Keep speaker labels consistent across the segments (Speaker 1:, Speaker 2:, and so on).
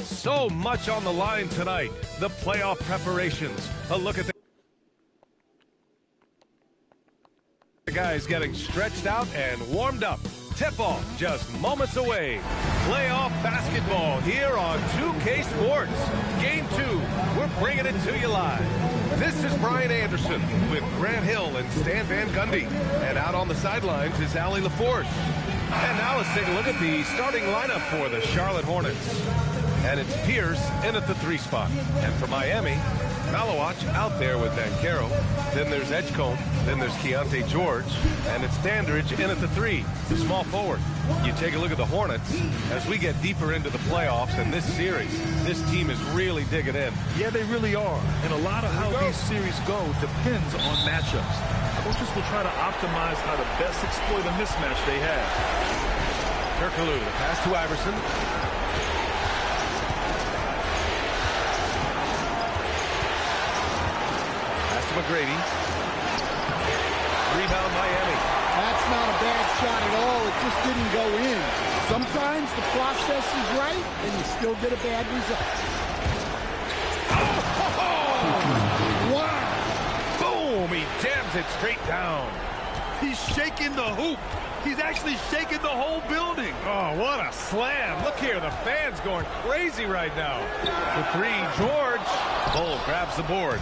Speaker 1: So much on the line tonight. The playoff preparations. A look at the guys getting stretched out and warmed up. Tip-off just moments away. Playoff basketball here on 2K Sports. Game 2, we're bringing it to you live. This is Brian Anderson with Grant Hill and Stan Van Gundy. And out on the sidelines is Allie LaForce. And now let's take a look at the starting lineup for the Charlotte Hornets. And it's Pierce in at the 3 spot. And for Miami, Maluach out there with Banchero. Then there's Edgecombe. Then there's Keontae George. And it's Dandridge in at the 3, the small forward. You take a look at the Hornets as we get deeper into the playoffs in this series. This team is really digging in.
Speaker 2: Yeah, they really are. And a lot of how these series go depends on matchups. Coaches will try to optimize how to best exploit a mismatch they have.
Speaker 1: Turkoglu, the pass to Iverson. McGrady. Rebound Miami.
Speaker 3: That's not a bad shot at all. It just didn't go in. Sometimes the process is right and you still get a bad result.
Speaker 1: Oh! Wow! Boom! He jams it straight down.
Speaker 2: He's shaking the hoop. He's actually shaking the whole building.
Speaker 1: Oh, what a slam. Look here, the fans going crazy right now. For 3, George. Bull grabs the board.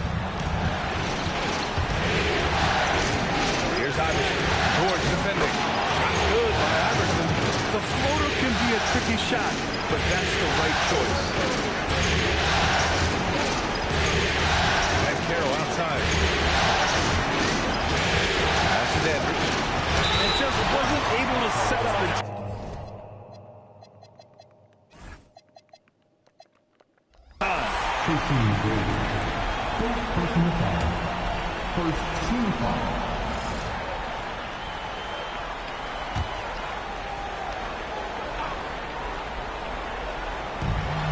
Speaker 1: Here's Iverson. George defending. Shot good by Iverson.
Speaker 2: The floater can be a tricky shot, but that's the right choice.
Speaker 1: And Carroll outside. Pass to Dandridge.
Speaker 2: And just wasn't able to set up the...
Speaker 4: First personal foul. First team foul.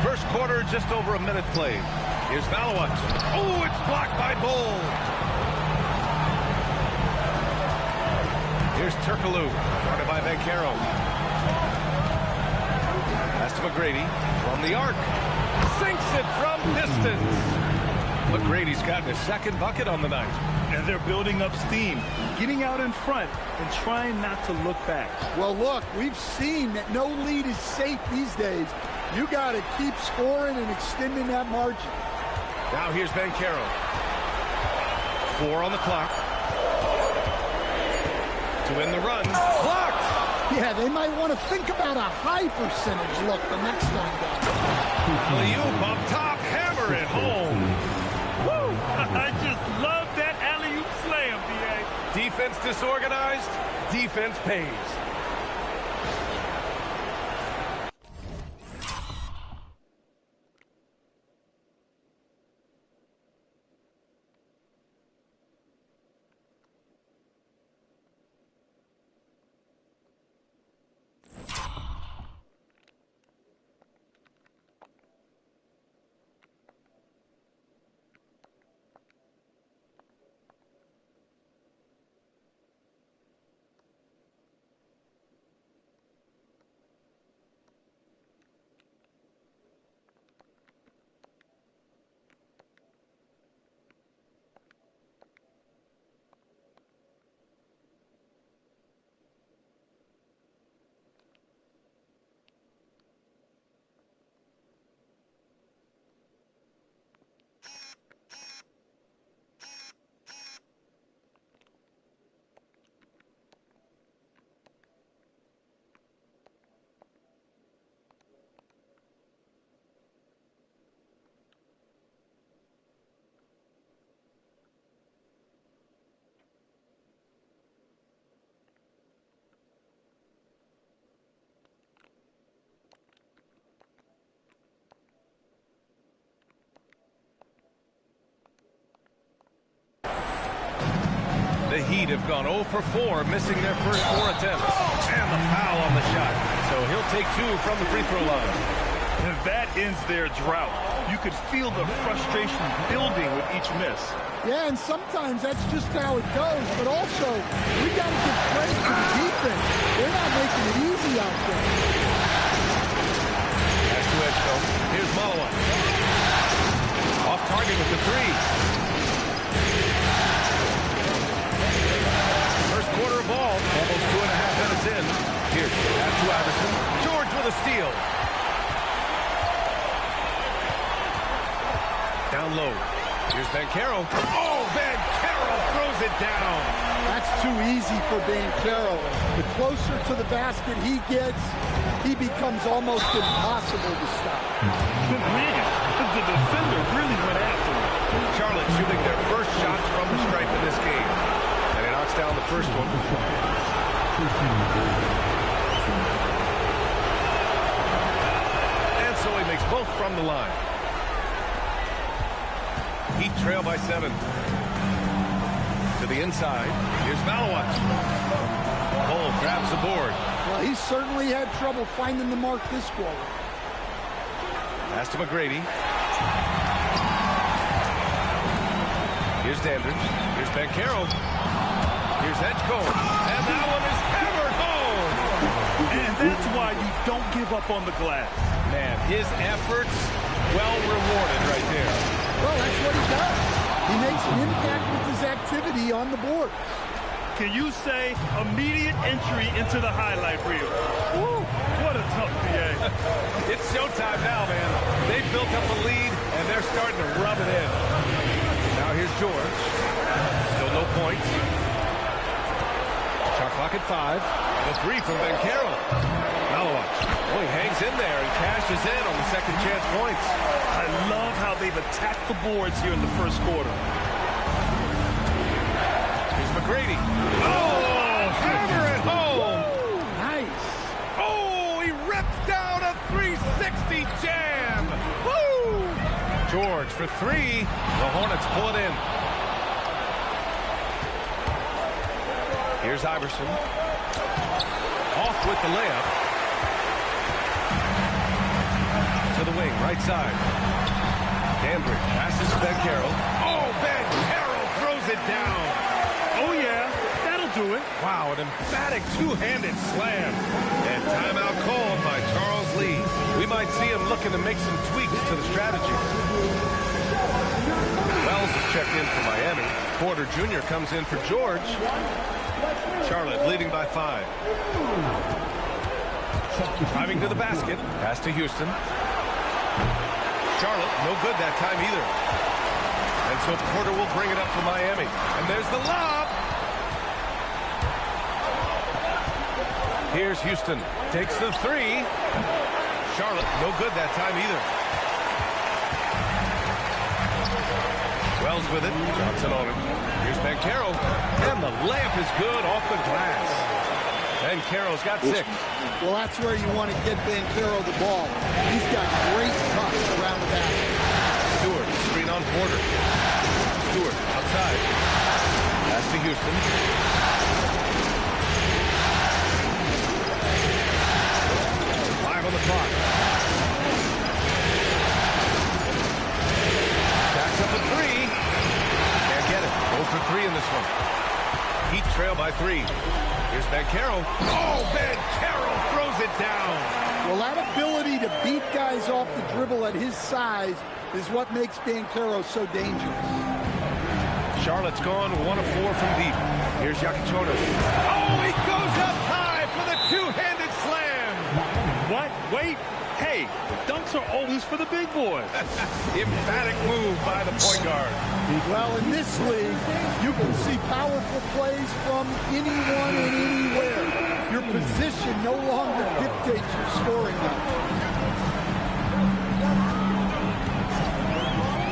Speaker 1: First quarter, just over a minute played. Here's Maluach. Oh, it's blocked by Bull. Here's Turkoglu, guarded by Banchero. Pass to McGrady from the arc. Sinks it from distance. McGrady's gotten his second bucket on the night.
Speaker 2: And they're building up steam, getting out in front and trying not to look back.
Speaker 3: Well, look, we've seen that no lead is safe these days. You got to keep scoring and extending that margin.
Speaker 1: Now here's Banchero. 4 on the clock. To win the run. Blocked!
Speaker 3: Yeah, they might want to think about a high percentage look the next time down.
Speaker 1: Alley-oop up top, hammer it home.
Speaker 2: Woo! I just love that alley-oop slam, B.A.
Speaker 1: Defense disorganized, defense pays. The Heat have gone 0 for 4, missing their first 4 attempts. And the foul on the shot. So he'll take 2 from the free throw line.
Speaker 2: And that ends their drought. You could feel the frustration building with each miss.
Speaker 3: Yeah, and sometimes that's just how it goes. But also, we got to give credit to the defense. They're not making it easy out there.
Speaker 1: Pass to Edgeco. Here's Maluach. Off target with the three. First quarter ball, almost 2.5 minutes in. Here's pass to Iverson. George with a steal. Down low. Here's Banchero. Oh, Banchero throws it down.
Speaker 3: That's too easy for Banchero. The closer to the basket he gets, he becomes almost impossible to stop.
Speaker 2: Man, the defender really went after him.
Speaker 1: Charlotte shooting their first shots from the stripe in this game. And he knocks down the first one. And so he makes both from the line. Heat trail by 7. To the inside. Here's Maluach. Cole grabs the board.
Speaker 3: Well, he certainly had trouble finding the mark this quarter.
Speaker 1: Pass to McGrady. Here's Dandridge. Here's Banchero. Here's Edgeco. And that one is hammered home.
Speaker 2: And that's why you don't give up on the glass.
Speaker 1: Man, his efforts well rewarded right there.
Speaker 3: Well, that's what he does. He makes an impact with his activity on the board.
Speaker 2: Can you say immediate entry into the highlight reel? Woo, what a tough PA.
Speaker 1: It's showtime now, man. They've built up a lead, and they're starting to rub it in. Now here's George. Still no points. Shot clock at 5. The three from Banchero. Maluach. Oh, he hangs in there and cashes in on the second chance points.
Speaker 2: I love how they've attacked the boards here in the first quarter.
Speaker 1: Here's McGrady. Oh, hammer it home.
Speaker 3: Woo, nice.
Speaker 1: Oh, he rips down a 360 jam. Woo! George for 3. The Hornets pull it in. Here's Iverson. Off with the layup. To the wing, right side. Dandridge passes to Banchero. Oh, Banchero throws it down.
Speaker 2: Oh, yeah, that'll do it.
Speaker 1: Wow, an emphatic two-handed slam. And timeout called by Charles Lee. We might see him looking to make some tweaks to the strategy. Wells has checked in for Miami. Porter Jr. comes in for George. Charlotte leading by 5. Driving to the basket. Pass to Houston. Charlotte, no good that time either. And so Porter will bring it up for Miami. And there's the lob. Here's Houston. Takes the 3. Charlotte, no good that time either. Wells with it. Johnson on it. Here's Banchero. And the layup is good off the glass. Banchero's got 6.
Speaker 3: Well, that's where you want to get Banchero the ball. He's got great touch around the basket.
Speaker 1: Stewart, screen on Porter. Stewart, outside. Pass to Houston. 5 on the clock. Backs up a 3. Can't get it. 0 for 3 in this one. Heat trail by 3. Here's Banchero. Oh, Banchero throws it down.
Speaker 3: Well, that ability to beat guys off the dribble at his size is what makes Banchero so dangerous.
Speaker 1: Charlotte's gone 1 of 4 from deep. Here's Yakichonis. Oh, he goes up high for the two-handed slam.
Speaker 2: What? Wait. Hey, dunks are always for the big boys.
Speaker 1: Emphatic move by the point guard.
Speaker 3: Well, in this league, you can see powerful plays from anyone and anywhere. Your position no longer dictates your scoring number.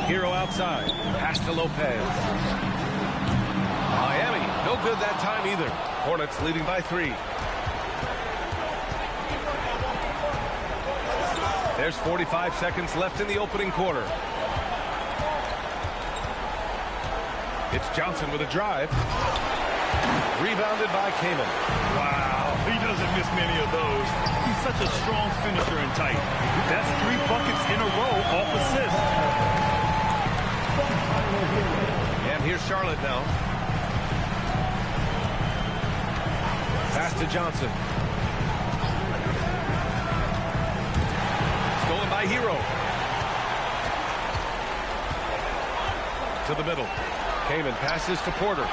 Speaker 1: Hero outside. Pass to Lopez. Miami, no good that time either. Hornets leading by 3. There's 45 seconds left in the opening quarter. It's Johnson with a drive. Rebounded by Kamen.
Speaker 2: Wow, he doesn't miss many of those. He's such a strong finisher and tight. That's 3
Speaker 1: Charlotte now. Pass to Johnson. Stolen by Hero. To the middle. Kamen passes to Porter.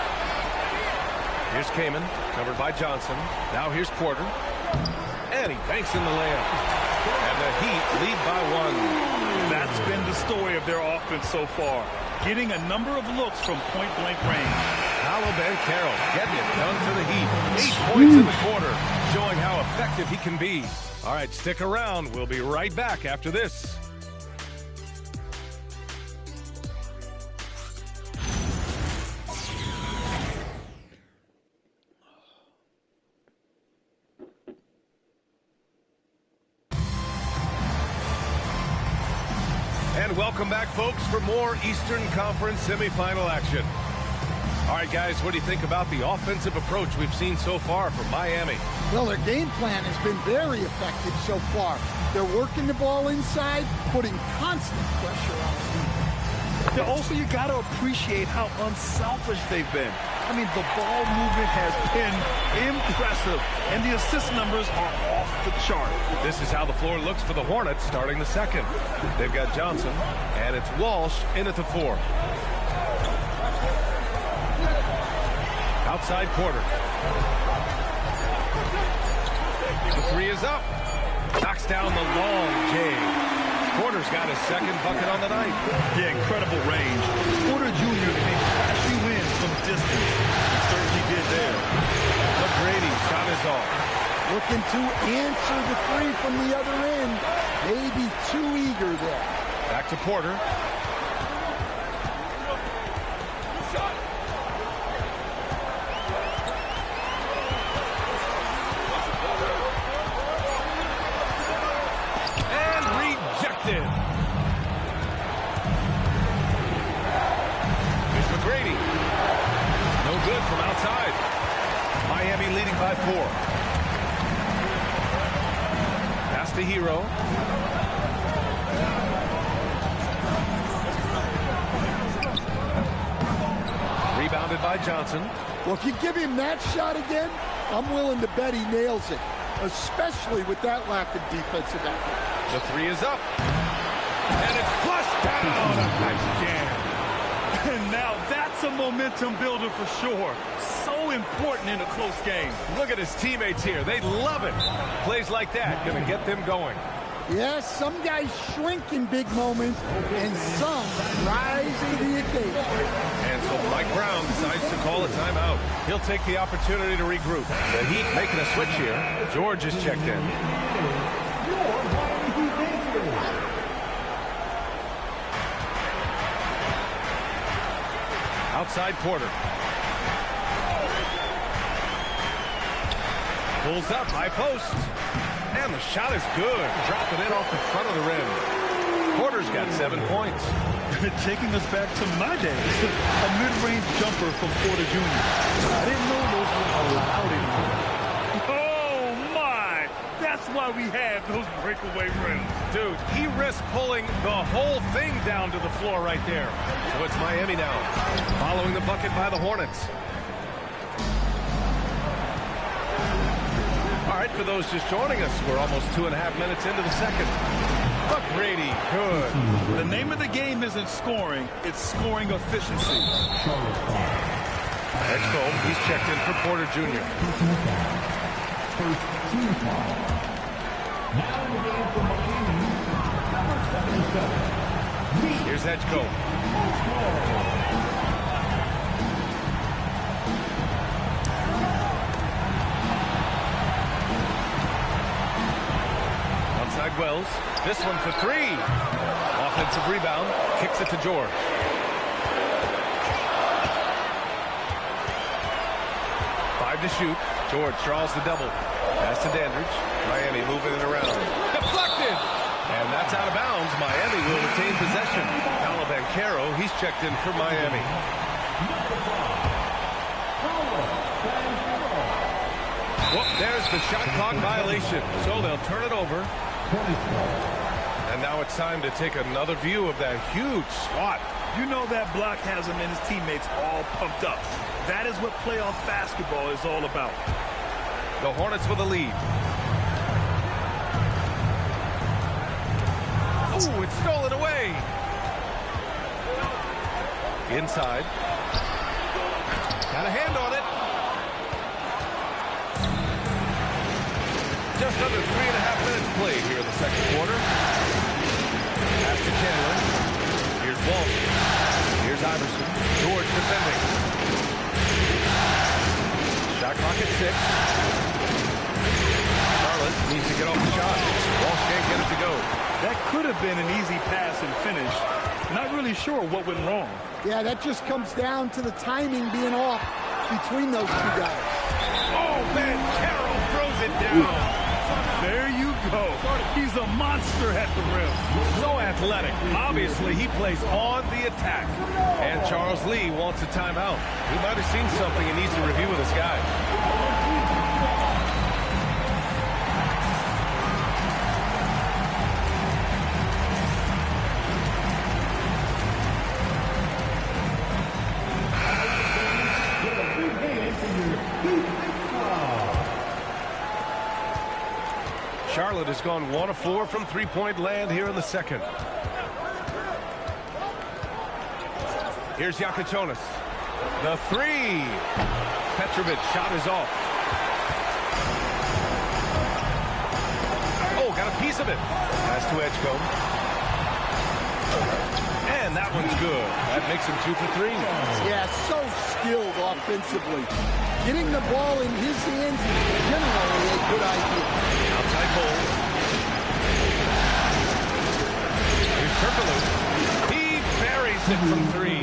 Speaker 1: Here's Kamen, covered by Johnson. Now here's Porter. And he banks in the layup. And the Heat lead by 1.
Speaker 2: That's been the story of their offense so far. Getting a number of looks from point-blank range.
Speaker 1: Banchero getting it done for the Heat. 8 points in the quarter, showing how effective he can be. All right, stick around. We'll be right back after this. And welcome back, folks, for more Eastern Conference semifinal action. All right, guys, what do you think about the offensive approach we've seen so far from Miami?
Speaker 3: Well, their game plan has been very effective so far. They're working the ball inside, putting constant pressure on the defense.
Speaker 2: Also, you got to appreciate how unselfish they've been. I mean, the ball movement has been impressive, and the assist numbers are off the chart.
Speaker 1: This is how the floor looks for the Hornets starting the second. They've got Johnson, and it's Walsh in at the 4. Outside Porter. The 3 is up. Knocks down the long J. Porter's got his second bucket on the night.
Speaker 2: Yeah, incredible range. Porter Jr. can crash you in from distance. He certainly did there.
Speaker 1: McGrady shot is off.
Speaker 3: Looking to answer the 3 from the other end. Maybe too eager there.
Speaker 1: Back to Porter. Here's McGrady. No good from outside. Miami leading by 4. Pass to Hero. Rebounded by Johnson.
Speaker 3: Well, if you give him that shot again, I'm willing to bet he nails it, especially with that lack of defensive effort.
Speaker 1: The 3 is up. And it's flushed down. A nice jam.
Speaker 2: And now that's a momentum builder for sure. So important in a close game.
Speaker 1: Look at his teammates here. They love it. Plays like that going to get them going.
Speaker 3: Yes, some guys shrink in big moments, and some rise to the occasion.
Speaker 1: And so Mike Brown decides to call a timeout. He'll take the opportunity to regroup. The Heat making a switch here. George is checked in. Outside Porter. Pulls up, high post. And the shot is good. Dropping in off the front of the rim. Porter's got 7 points.
Speaker 2: Taking us back to my days. A mid-range jumper from Porter Jr. I didn't know those were allowed anymore. Oh, my! That's why we have those breakaway rims.
Speaker 1: Dude, he risked pulling the whole thing down to the floor right there. So it's Miami now, following the bucket by the Hornets. All right, for those just joining us, we're almost 2.5 minutes into the second. McGrady, good.
Speaker 2: The name of the game isn't scoring, it's scoring efficiency.
Speaker 1: Edgecombe, he's checked in for Porter Jr.
Speaker 4: First team foul. Now in the game for Miami, number 77.
Speaker 1: Here's Edgecombe. Outside Wells. This one for 3. Offensive rebound. Kicks it to George. To shoot. George draws the double. Pass to Dandridge. Miami moving it around. Deflected! And that's out of bounds. Miami will retain possession. Banchero, he's checked in for Miami. Well, there's the shot clock violation. So they'll turn it over. And now it's time to take another view of that huge swat
Speaker 2: You know that block has him and his teammates all pumped up. That is what playoff basketball is all about.
Speaker 1: The Hornets with a lead. Oh, it's stolen away. Inside. Got a hand on it. Just under 3.5 minutes played here in the second quarter. Pass to Chandler. Here's Walsh. Here's Iverson. George defending. Shot clock at 6. Charlotte needs to get off the shot. Walsh can't get it to go.
Speaker 2: That could have been an easy pass and finish. Not really sure what went wrong.
Speaker 3: Yeah, that just comes down to the timing being off between those two guys.
Speaker 1: Oh, Banchero throws it down.
Speaker 2: There you go. He's a monster at the rim.
Speaker 1: So athletic. Obviously, he plays on the attack. And Charles Lee wants a timeout. He might have seen something and needs to review with his guys. Charlotte has gone 1 of 4 from three-point land here in the second. Here's Yakichonis. The 3. Petrovic shot is off. Oh, got a piece of it. Pass to Edgecombe. And that one's good. That makes him 2 for 3.
Speaker 3: Yeah, so skilled offensively. Getting the ball in his hands is generally a good idea.
Speaker 1: Outside goal. Here's Turkoglu. He buries it from 3.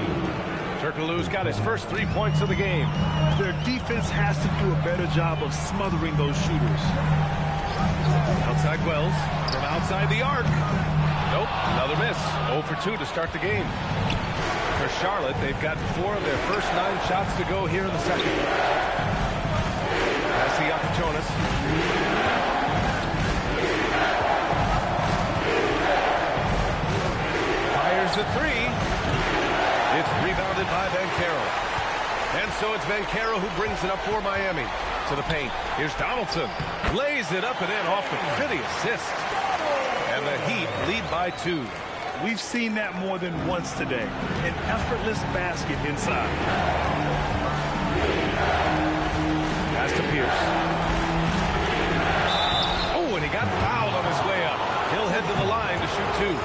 Speaker 1: Turkoglu's got his first 3 points of the game.
Speaker 2: Their defense has to do a better job of smothering those shooters.
Speaker 1: Outside Wells from outside the arc. Nope, another miss. 0 for 2 to start the game. For Charlotte, they've gotten 4 of their first 9 shots to go here in the second. Pass to Yakichonis. Fires a 3. It's rebounded by Banchero. And so it's Banchero who brings it up for Miami. To the paint. Here's Donaldson. Lays it up and in off the pretty assist. And the Heat lead by 2.
Speaker 2: We've seen that more than once today. An effortless basket inside.
Speaker 1: Pass to Pierce. Oh, and he got fouled on his way up. He'll head to the line to shoot 2.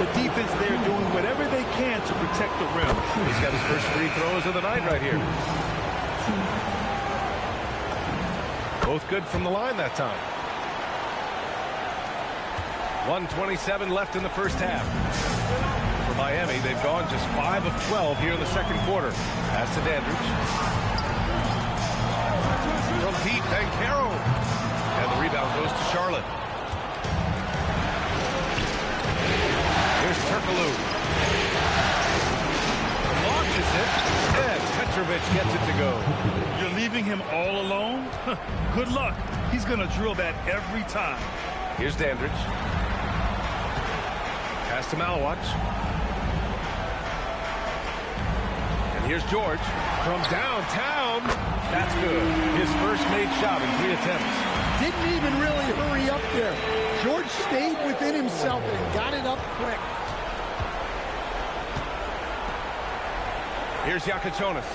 Speaker 2: The defense there doing whatever they can to protect the rim.
Speaker 1: He's got his first free throws of the night right here. Both good from the line that time. 1:27 left in the first half. For Miami, they've gone just 5 of 12 here in the second quarter. Pass to Dandridge. From deep, Banchero. And the rebound goes to Charlotte. Here's Turkoglu. Launches it. And Petrovic gets it to go.
Speaker 2: You're leaving him all alone? Good luck. He's going to drill that every time.
Speaker 1: Here's Dandridge. Pass to Maluach. And here's George from downtown. That's good. His first made shot in 3 attempts.
Speaker 3: Didn't even really hurry up there. George stayed within himself and got it up quick.
Speaker 1: Here's Yakichonis.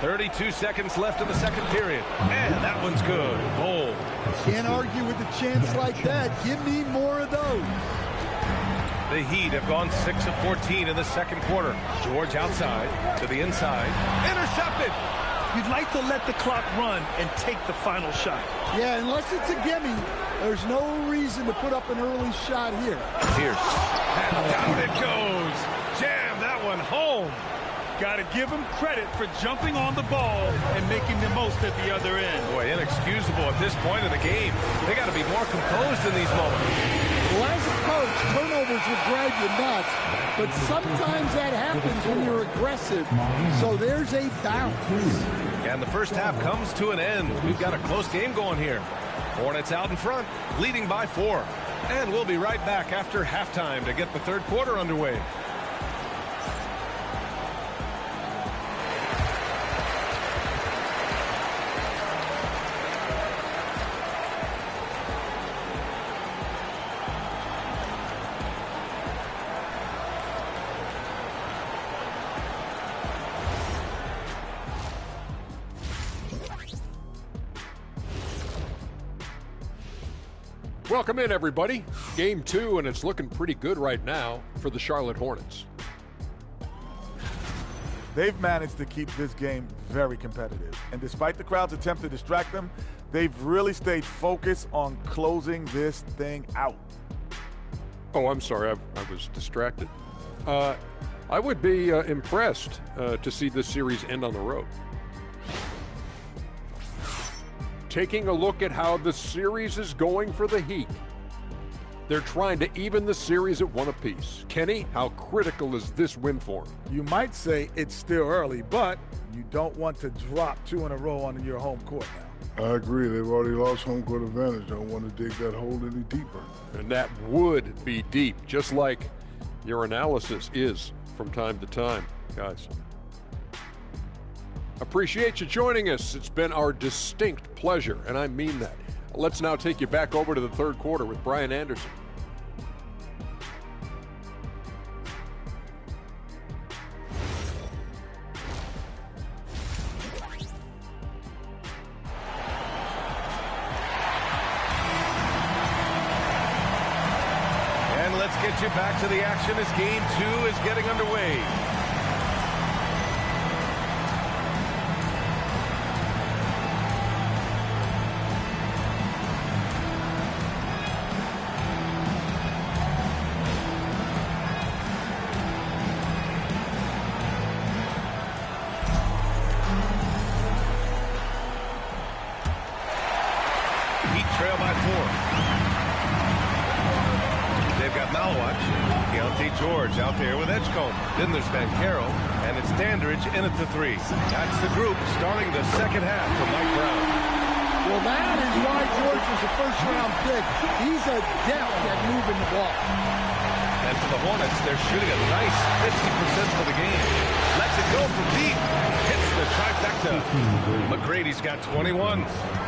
Speaker 1: 32 seconds left in the second period. And that one's good. Bold.
Speaker 3: Can't argue with a chance like that. Give me more of those.
Speaker 1: The Heat have gone 6 of 14 in the second quarter. George outside to the inside. Intercepted.
Speaker 2: You'd like to let the clock run and take the final shot.
Speaker 3: Yeah, unless it's a gimme, there's no reason to put up an early shot here.
Speaker 1: Pierce. And down it goes. Jam that one home.
Speaker 2: Got to give him credit for jumping on the ball and making the most at the other end.
Speaker 1: Boy, inexcusable at this point in the game. They got to be more composed in these moments.
Speaker 3: Well, as a coach, turnovers will drive you nuts, but sometimes that happens when you're aggressive. So there's a balance.
Speaker 1: And the first half comes to an end. We've got a close game going here. Hornets out in front, leading by 4. And we'll be right back after halftime to get the third quarter underway.
Speaker 5: Welcome in, everybody. Game 2, and it's looking pretty good right now for the Charlotte Hornets.
Speaker 6: They've managed to keep this game very competitive. And despite the crowd's attempt to distract them, they've really stayed focused on closing this thing out.
Speaker 5: Oh, I'm sorry. I was distracted. I would be impressed to see this series end on the road. Taking a look at how the series is going for the Heat. They're trying to even the series at 1 apiece. Kenny, how critical is this win for them?
Speaker 6: You might say it's still early, but you don't want to drop 2 in a row on your home court now.
Speaker 7: I agree. They've already lost home court advantage. Don't want to dig that hole any deeper.
Speaker 5: And that would be deep, just like your analysis is from time to time, guys. Appreciate you joining us. It's been our distinct pleasure, and I mean that. Let's now take you back over to the third quarter with Brian Anderson.
Speaker 1: And let's get you back to the action as game 2 is getting underway. Trail by 4. They've got Maluach. George out there with Edgecombe. Then there's Banchero, and it's Dandridge in at the 3. That's the group starting the second half for Mike Brown.
Speaker 3: Well, that is why George was a first-round pick. He's adept at moving the ball.
Speaker 1: And for the Hornets, they're shooting a nice 50% for the game. Lets it go from deep. Hits the trifecta. McGrady's got 21.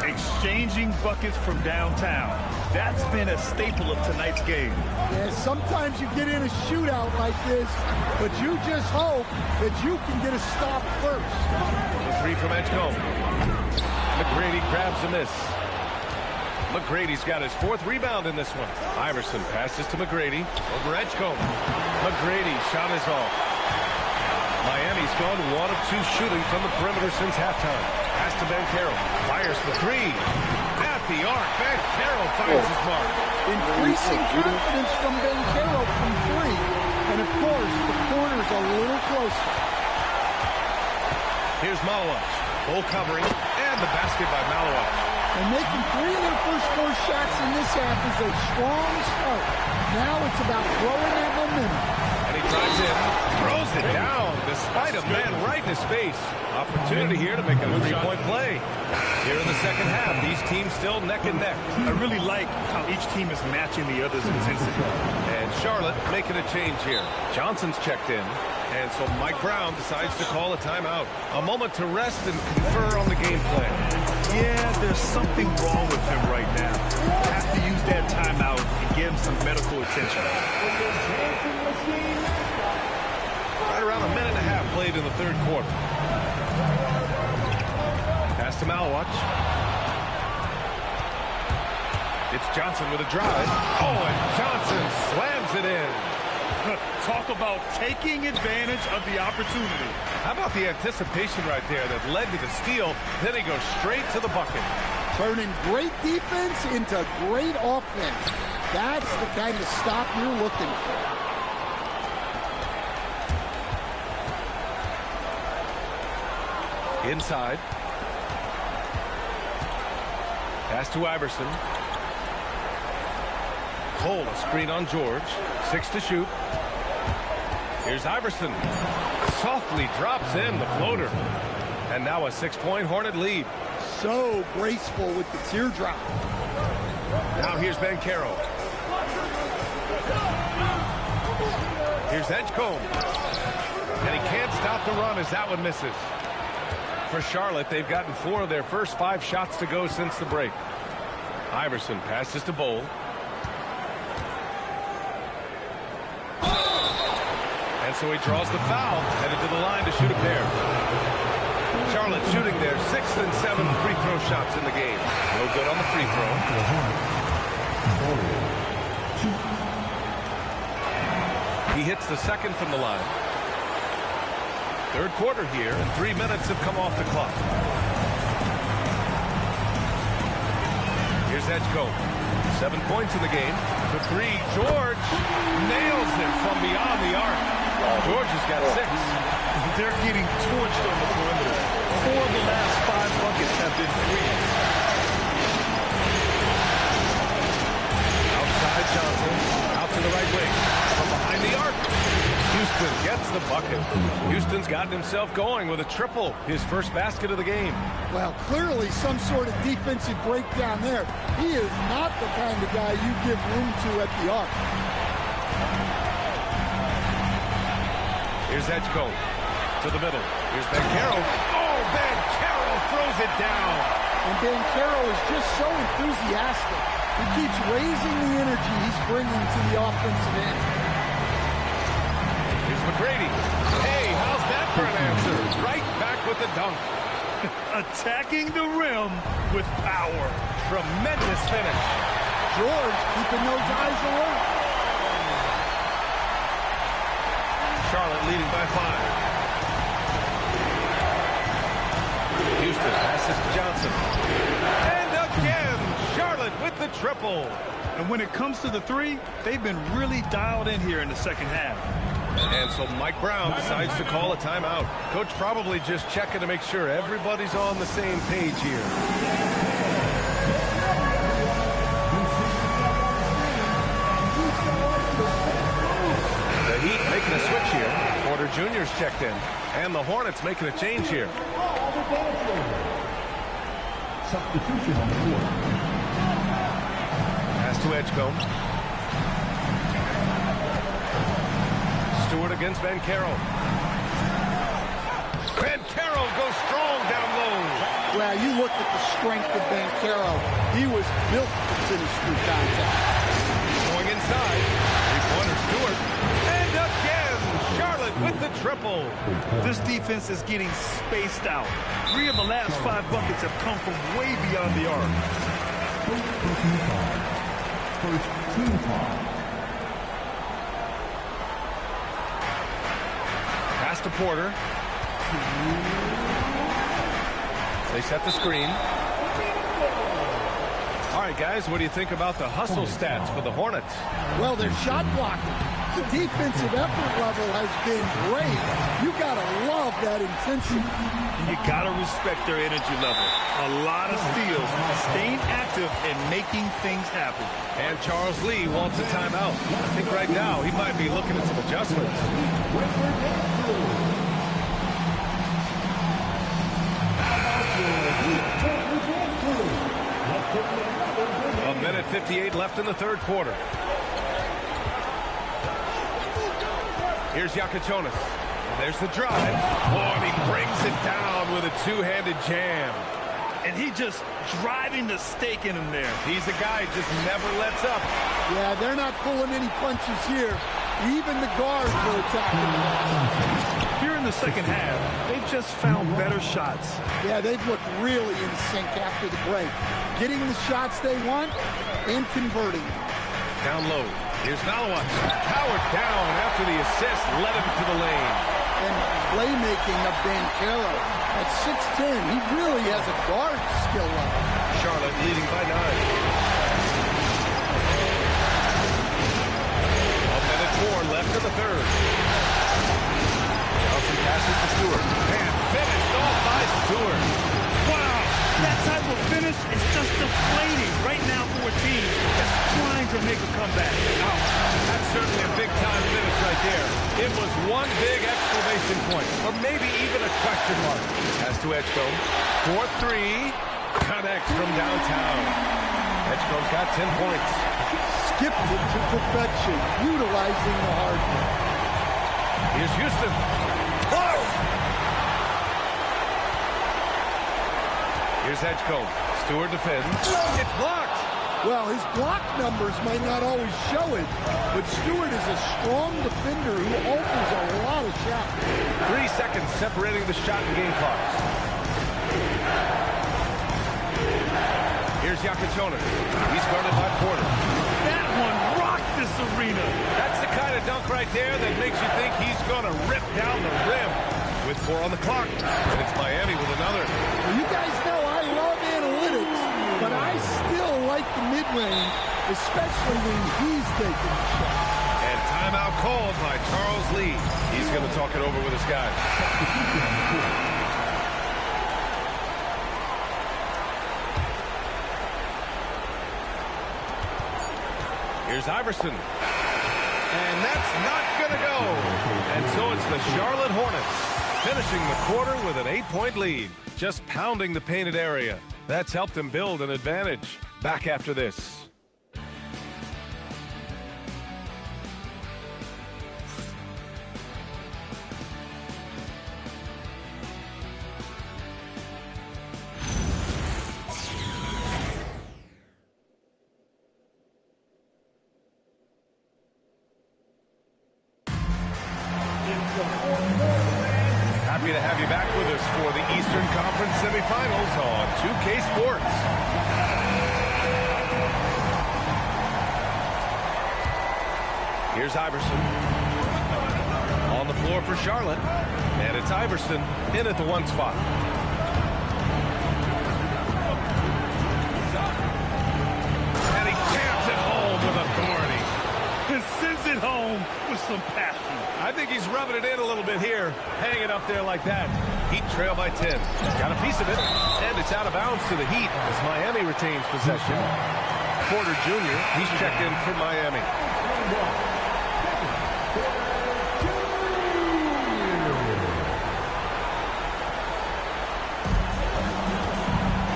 Speaker 2: Exchanging buckets from downtown. That's been a staple of tonight's game.
Speaker 3: Yeah, sometimes you get in a shootout like this, but you just hope that you can get a stop first.
Speaker 1: The 3 from Edgecombe. McGrady grabs a miss. McGrady's got his 4th rebound in this one. Iverson passes to McGrady over Edgecombe. McGrady shot is off. Miami's gone 1 of 2 shooting from the perimeter since halftime. Pass to Banchero. Fires for 3. At the arc, Banchero finds his mark.
Speaker 3: Increasing confidence from Banchero from 3. And of course, the corner's a little closer.
Speaker 1: Here's Maluach. Full covering. And the basket by Maluach.
Speaker 3: And making 3 of their first 4 shots in this half is a strong start. Now it's about growing that momentum.
Speaker 1: And he drives in, throws it down, despite a man right in his face. Opportunity here to make a 3-point play. Here in the second half, these teams still neck and neck.
Speaker 2: I really like how each team is matching the other's intensity.
Speaker 1: And Charlotte making a change here. Johnson's checked in. And so Mike Brown decides to call a timeout. A moment to rest and confer on the game plan.
Speaker 2: Yeah, there's something wrong with him right now. Have to use that timeout and give him some medical attention.
Speaker 1: Right around a minute and a half played in the third quarter. Pass to Maluach. It's Johnson with a drive. Oh, and Johnson slams it in.
Speaker 2: Talk about taking advantage of the opportunity.
Speaker 1: How about the anticipation right there that led to the steal? Then he goes straight to the bucket.
Speaker 3: Turning great defense into great offense. That's the kind of stop you're looking for.
Speaker 1: Inside. Pass to Iverson. Cole, a screen on George. 6 to shoot. Here's Iverson. Softly drops in the floater. And now a 6-point Hornet lead.
Speaker 3: So graceful with the teardrop.
Speaker 1: Now here's Banchero. Here's Edgecombe. And he can't stop the run as that one misses. For Charlotte, they've gotten 4 of their first 5 shots to go since the break. Iverson passes to Bowl. And so he draws the foul, headed to the line to shoot a pair. Charlotte shooting their 6th and 7th free throw shots in the game. No good on the free throw. He hits the second from the line. Third quarter here, and 3 minutes have come off the clock. Here's Edgecombe. 7 points in the game. For 3, George nails it from beyond the arc. George has got 6.
Speaker 2: They're getting torched on the perimeter. 4 of the last 5 buckets have been threes.
Speaker 1: Outside Johnson, out to the right wing. From behind the arc. Houston gets the bucket. Houston's gotten himself going with a triple, his first basket of the game.
Speaker 3: Well, clearly some sort of defensive breakdown there. He is not the kind of guy you give room to at the arc.
Speaker 1: Here's Edgecombe to the middle. Here's Banchero. Oh, Banchero throws it down.
Speaker 3: And Banchero is just so enthusiastic. He keeps raising the energy he's bringing to the offensive end.
Speaker 1: Here's McGrady. Hey, how's that for an answer? Right back with the dunk.
Speaker 2: Attacking the rim with power.
Speaker 1: Tremendous finish.
Speaker 3: George keeping those eyes alert.
Speaker 1: Charlotte leading by 5. Houston passes to Johnson. And again, Charlotte with the triple.
Speaker 2: And when it comes to the 3, they've been really dialed in here in the second half.
Speaker 1: And so Mike Brown decides to call a timeout. Coach probably just checking to make sure everybody's on the same page here. The Heat making a switch here. Porter Jr.'s checked in. And the Hornets making a change here.
Speaker 4: Substitution on the court.
Speaker 1: Pass to Edgecombe. Stewart against Banchero. Banchero goes strong down low.
Speaker 3: Well, you look at the strength of Banchero. He was built to finish through contact.
Speaker 1: Going inside. Three-pointer Stewart. And again, Charlotte with the triple.
Speaker 2: This defense is getting spaced out. 3 of the last 5 buckets have come from way beyond the arc.
Speaker 4: First team foul.
Speaker 1: Pass to Porter. They set the screen. All right, guys, what do you think about the hustle stats for the Hornets?
Speaker 3: Well, they're shot blocking. The defensive effort level has been great. You got to love that intensity.
Speaker 2: You got to respect their energy level. A lot of steals, staying active and making things happen.
Speaker 1: And Charles Lee wants a timeout. I think right now he might be looking at some adjustments. 1:58 left in the third quarter. Here's Yakichonis. There's the drive. Oh, and he brings it down with a two-handed jam.
Speaker 2: And he just driving the stake in him there.
Speaker 1: He's a guy who just never lets up.
Speaker 3: Yeah, they're not pulling any punches here. Even the guards are attacking.
Speaker 2: Here in the second half, they've just found better shots.
Speaker 3: Yeah, they've looked really in sync after the break. Getting the shots they want and converting.
Speaker 1: Down low. Here's Maluach. Powered down after the assist led him to the lane.
Speaker 3: And playmaking of Banchero. At 6'10", he really has a guard skill level.
Speaker 1: Charlotte leading by 9. 1:04 left in the third. Johnson passes to Stewart. And finished off by Stewart.
Speaker 2: Wow, that type of finish is just deflating right now for a team that's trying to make a comeback.
Speaker 1: Ouch. That's certainly a big-time finish right there. It was one big exclamation point, or maybe even a question mark. Pass to Edgecombe. 4-3. Connects from downtown. Edgecombe's got 10 points.
Speaker 3: gifted to perfection, utilizing the hardware.
Speaker 1: Here's Houston. Close! Here's Edgecombe. Stewart defends. It's blocked.
Speaker 3: Well, his block numbers might not always show it, but Stewart is a strong defender who alters a lot of shots.
Speaker 1: 3 seconds separating the shot and game clocks. Here's Yakichonis. He's guarded by Porter.
Speaker 2: That one rocked this arena.
Speaker 1: That's the kind of dunk right there that makes you think he's going to rip down the rim. With 4 on the clock. And it's Miami with another.
Speaker 3: Well, you guys know I love analytics, but I still like the mid-range, especially when he's taking the shot.
Speaker 1: And timeout called by Charles Lee. He's going to talk it over with his guys. Here's Iverson. And that's not going to go. And so it's the Charlotte Hornets finishing the quarter with an 8-point lead. Just pounding the painted area. That's helped them build an advantage. Back after this. Happy to have you back with us for the Eastern Conference semifinals on 2K Sports. Here's Iverson. On the floor for Charlotte. And it's Iverson in at the 1 spot. And he jams it home with authority.
Speaker 2: And sends it home with some passion.
Speaker 1: I think he's rubbing it in a little bit here, hanging up there like that. Heat trail by 10. Got a piece of it, and it's out of bounds to the Heat as Miami retains possession. Porter Jr., he's checked in for Miami.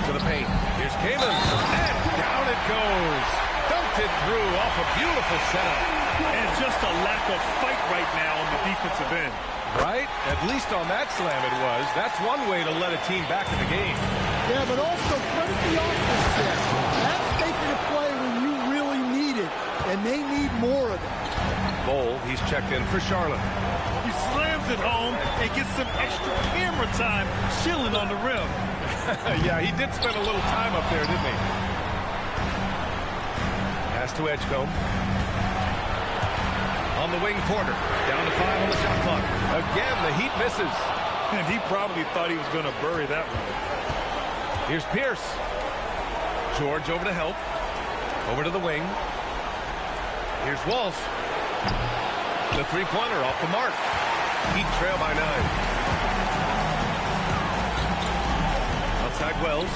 Speaker 1: To the paint. Here's Gm2, and down it goes. Dunked it through off a beautiful setup.
Speaker 2: And just a lack of fight right now on the defensive end.
Speaker 1: Right? At least on that slam it was. That's one way to let a team back in the game.
Speaker 3: Yeah, but also credit the offense there. That's making a play when you really need it, and they need more of it.
Speaker 1: Bol, he's checked in for Charlotte.
Speaker 2: He slams it home and gets some extra camera time chilling on the rim.
Speaker 1: Yeah, he did spend a little time up there, didn't he? Pass to Edgecombe. On the wing, Porter. Down to 5 on the shot clock. Again, the Heat misses.
Speaker 2: And he probably thought he was going to bury that one.
Speaker 1: Here's Pierce. George over to help. Over to the wing. Here's Walsh. The three-pointer off the mark. Heat trail by 9. Outside Wells.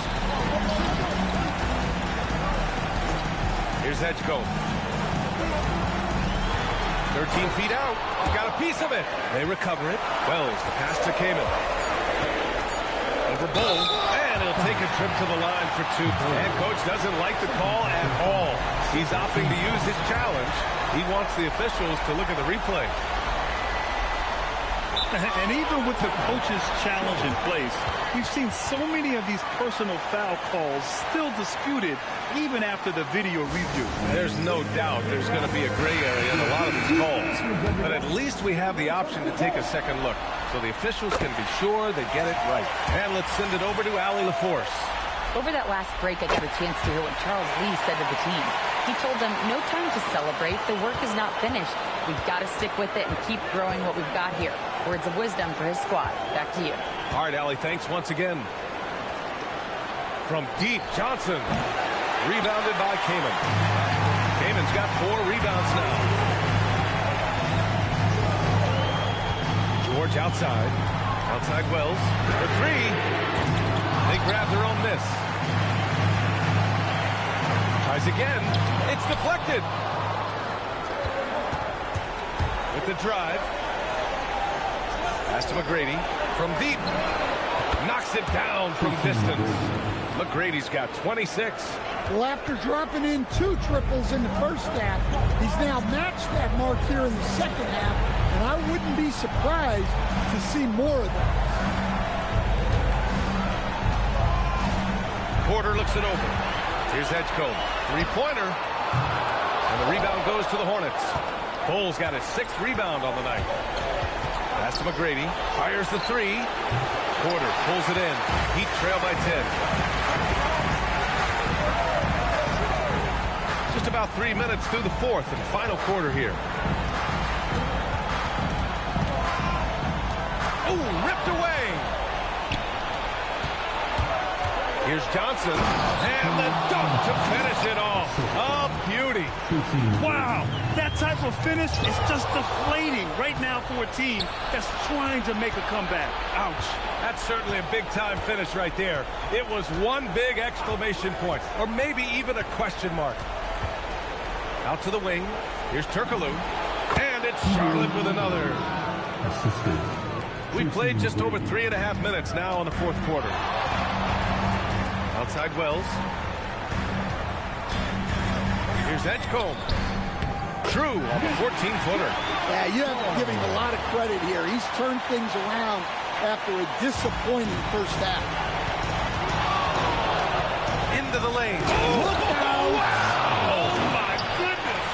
Speaker 1: Here's Edgecombe. 13 feet out. Got a piece of it. They recover it. Wells, the pass to Kamen. Over Bol. And he'll take a trip to the line for 2. And coach doesn't like the call at all. He's opting to use his challenge. He wants the officials to look at the replay.
Speaker 2: And even with the coach's challenge in place, we've seen so many of these personal foul calls still disputed even after the video review.
Speaker 1: There's no doubt there's going to be a gray area in a lot of these calls. But at least we have the option to take a second look so the officials can be sure they get it right. And let's send it over to Allie LaForce.
Speaker 8: Over that last break, I got a chance to hear what Charles Lee said to the team. He told them, no time to celebrate. The work is not finished. We've got to stick with it and keep growing what we've got here. Words of wisdom for his squad. Back to you.
Speaker 1: All right, Allie, thanks once again. From deep, Johnson. Rebounded by Kamen. Kamen's got 4 rebounds now. George outside. Outside Wells. For 3. They grab their own miss. Tries again. It's deflected. With the drive. Pass to McGrady. From deep. Knocks it down from distance. McGrady's got 26.
Speaker 3: Well, after dropping in 2 triples in the first half, he's now matched that mark here in the second half, and I wouldn't be surprised to see more of that.
Speaker 1: Porter looks it over. Here's Edgecombe. Three-pointer. And the rebound goes to the Hornets. Bull's got his 6th rebound on the night. Pass to McGrady. Fires the 3. Porter pulls it in. Heat trail by 10. Just about 3 minutes through the 4th and final quarter here. Oh, ripped away. Here's Johnson, and the dunk to finish it off. A beauty.
Speaker 2: Wow, that type of finish is just deflating right now for a team that's trying to make a comeback. Ouch.
Speaker 1: That's certainly a big-time finish right there. It was one big exclamation point, or maybe even a question mark. Out to the wing. Here's Turkoglu, and it's Charlotte with another. We played just over 3.5 minutes now in the 4th quarter. Outside Wells. Here's Edgecombe. True on the 14-footer.
Speaker 3: Yeah, you have to give him a lot of credit here. He's turned things around after a disappointing first half.
Speaker 1: Into the lane.
Speaker 3: Look out!
Speaker 1: Wow!
Speaker 2: Oh, my goodness.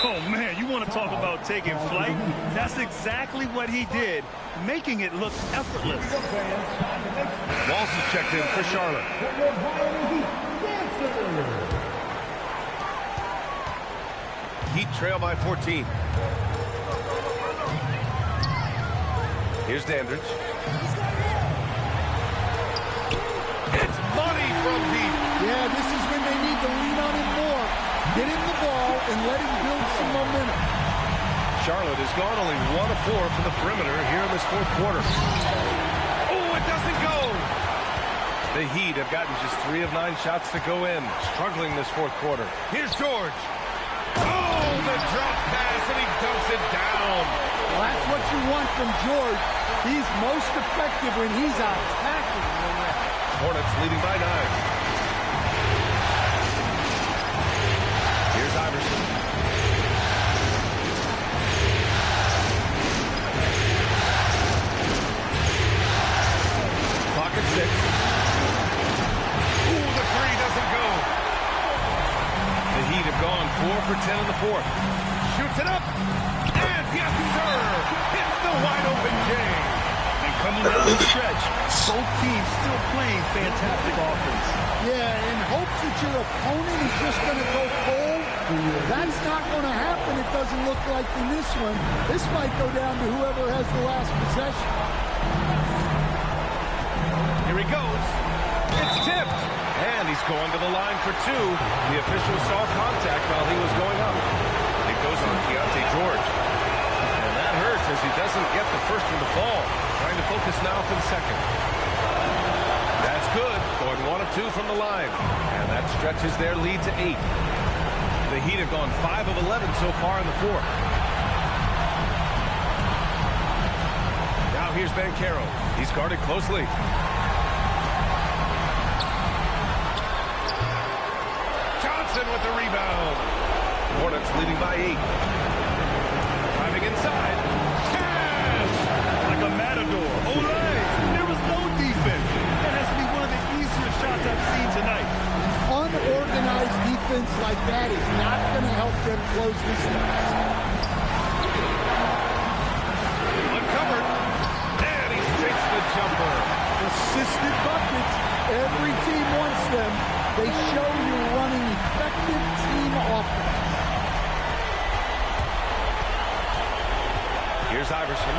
Speaker 2: Oh, man, you want to talk about taking flight? That's exactly what he did, making it look effortless.
Speaker 1: Walls is checked in for Charlotte. Heat trail by 14. Here's Dandridge. It's money from deep.
Speaker 3: Yeah, this is when they need to lean on him more. Get him the ball and let him build some momentum.
Speaker 1: Charlotte has gone only 1 of 4 from the perimeter here in this 4th quarter. Oh, it doesn't go. The Heat have gotten just 3 of 9 shots to go in, struggling this 4th quarter. Here's George. Oh, the drop pass, and he dunks it down.
Speaker 3: Well, that's what you want from George. He's most effective when he's attacking.
Speaker 1: Hornets leading by 9. Here's Iverson. Clock at 6. Ooh, the 3 doesn't go. The Heat have gone 4 for 10 in the 4th. Shoots it up. And yes, sir. Hits the wide open J.
Speaker 2: And coming down the stretch, both teams still playing fantastic offense.
Speaker 3: Yeah, in hopes that your opponent is just going to go cold. That's not going to happen, it doesn't look like in this one. This might go down to whoever has the last possession.
Speaker 1: Here he goes. It's tipped. And he's going to the line for 2. The official saw contact while he was going up. It goes on Keontae George. And that hurts as he doesn't get the first one to fall. Trying to focus now for the second. That's good. Going 1 of 2 from the line. And that stretches their lead to 8. The Heat have gone 5 of 11 so far in the 4th. Now here's Banchero. He's guarded closely. Iverson with the rebound. Hornets leading by 8. Driving inside. Cash!
Speaker 2: Like a matador. Olay! There was no defense. That has to be one of the easier shots I've seen tonight.
Speaker 3: Unorganized defense like that is not going to help them close this game.
Speaker 1: Uncovered. And he takes the jumper.
Speaker 3: Assisted buckets. Every team wants them. They show you're running effective team offense.
Speaker 1: Here's Iverson.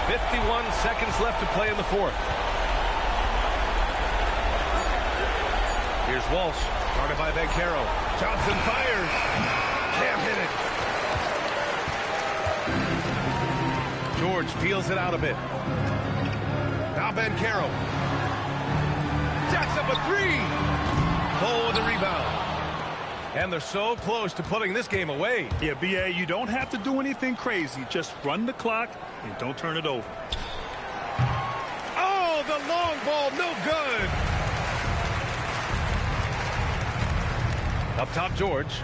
Speaker 1: 51 seconds left to play in the fourth. Here's Walsh, guarded by Banchero. Johnson fires. Can't hit it. George peels it out a bit. Now Banchero. Jacks up a 3. Bull with the rebound. And they're so close to putting this game away.
Speaker 2: Yeah, B.A., you don't have to do anything crazy. Just run the clock and don't turn it over.
Speaker 1: Oh, the long ball, no good. Up top, George.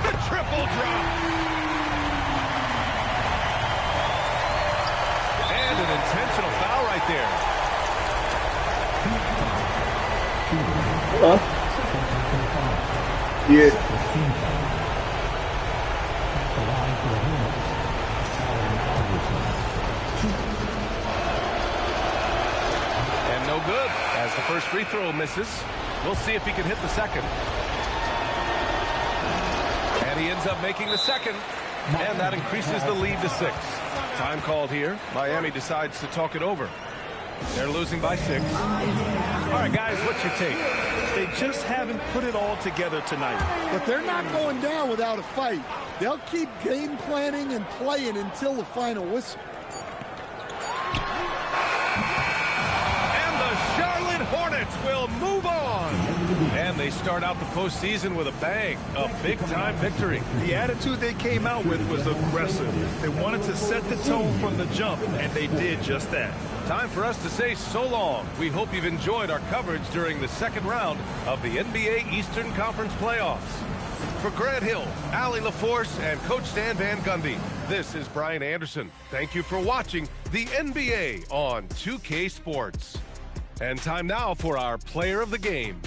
Speaker 1: The triple drop. And an intentional foul right there.
Speaker 7: Yeah.
Speaker 1: And no good, as the first free throw misses. We'll see if he can hit the second. And he ends up making the second. And that increases the lead to 6. Time called here. Miami decides to talk it over. They're losing by 6. All right, guys, what's your take?
Speaker 2: They just haven't put it all together tonight.
Speaker 3: But they're not going down without a fight. They'll keep game planning and playing until the final whistle.
Speaker 1: And the Charlotte Hornets will move on. And they start out the postseason with a bang, a big-time victory.
Speaker 2: The attitude they came out with was aggressive. They wanted to set the tone from the jump, and they did just that.
Speaker 1: Time for us to say so long. We hope you've enjoyed our coverage during the second round of the NBA Eastern Conference playoffs. For Grant Hill, Allie LaForce, and Coach Stan Van Gundy, this is Brian Anderson. Thank you for watching the NBA on 2K Sports. And time now for our player of the game.